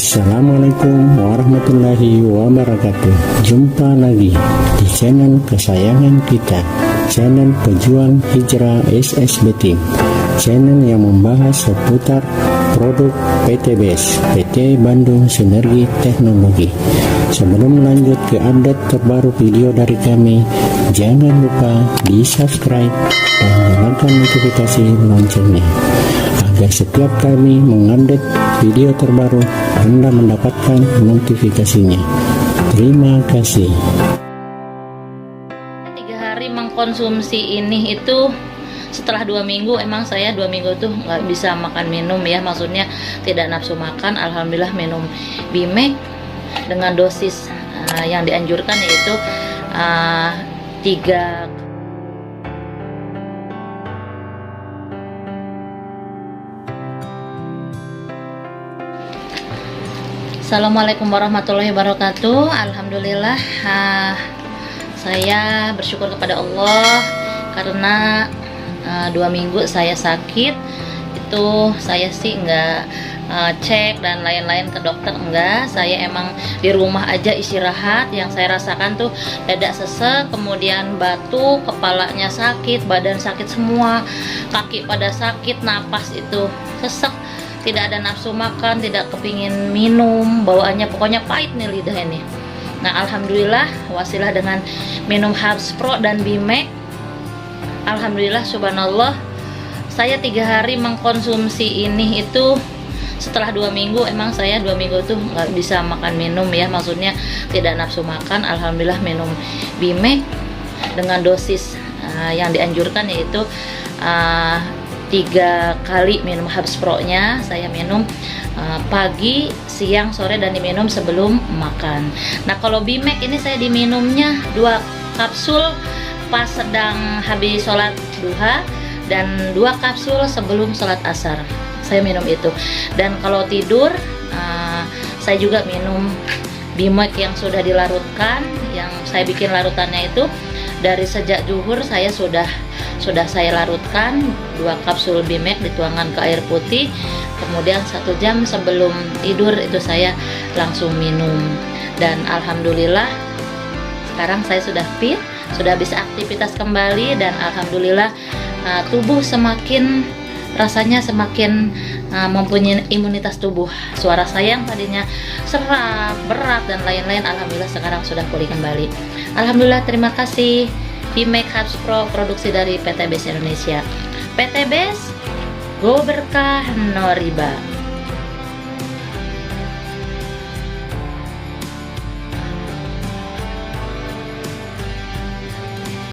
Assalamualaikum warahmatullahi wabarakatuh. Jumpa lagi di channel kesayangan kita, channel pejuang hijrah SSB Team, channel yang membahas seputar produk PT BES, PT Bandung Sinergi Teknologi. Sebelum lanjut ke update terbaru video dari kami, jangan lupa di subscribe dan nyalakan notifikasi loncengnya, agar setiap kami mengupdate video terbaru, Anda mendapatkan notifikasinya. Terima kasih. 3 hari mengkonsumsi ini itu setelah 2 minggu, emang saya 2 minggu tuh nggak bisa makan minum ya, maksudnya tidak nafsu makan. Alhamdulillah minum Bimek dengan dosis yang dianjurkan, yaitu 3. Assalamualaikum warahmatullahi wabarakatuh. Alhamdulillah, saya bersyukur kepada Allah karena 2 minggu saya sakit. Itu saya sih nggak cek dan lain-lain ke dokter, enggak. Saya emang di rumah aja istirahat. Yang saya rasakan tuh dada sesek, kemudian batuk, kepalanya sakit, badan sakit semua, kaki pada sakit, napas itu sesek, tidak ada nafsu makan, tidak kepingin minum, bawaannya pokoknya pahit nih lidah ini. Nah, alhamdulillah wasilah dengan minum Herbs Pro dan Bimek, alhamdulillah subhanallah, saya 3 hari mengkonsumsi ini itu setelah 2 minggu. Emang saya 2 minggu tuh nggak bisa makan minum ya, maksudnya tidak nafsu makan. Alhamdulillah minum Bimek dengan dosis yang dianjurkan, yaitu 3 kali minum Herbs Pro nya. Saya minum pagi, siang, sore, dan diminum sebelum makan. Nah, kalau Bimek ini saya diminumnya 2 kapsul pas sedang habis sholat duha dan 2 kapsul sebelum sholat asar. Saya minum itu. Dan kalau tidur, saya juga minum Bimek yang sudah dilarutkan, yang saya bikin larutannya itu dari sejak zuhur. Saya sudah saya larutkan 2 kapsul Bimek, dituangkan ke air putih, kemudian 1 jam sebelum tidur itu saya langsung minum. Dan alhamdulillah sekarang saya sudah fit, sudah bisa aktivitas kembali, dan alhamdulillah tubuh semakin, rasanya semakin mempunyai imunitas tubuh. Suara saya yang tadinya serak, berat, dan lain-lain, alhamdulillah sekarang sudah pulih kembali. Alhamdulillah, terima kasih. Bimek Herbs Pro produksi dari PT BES Indonesia. PT BES, go berkah no riba.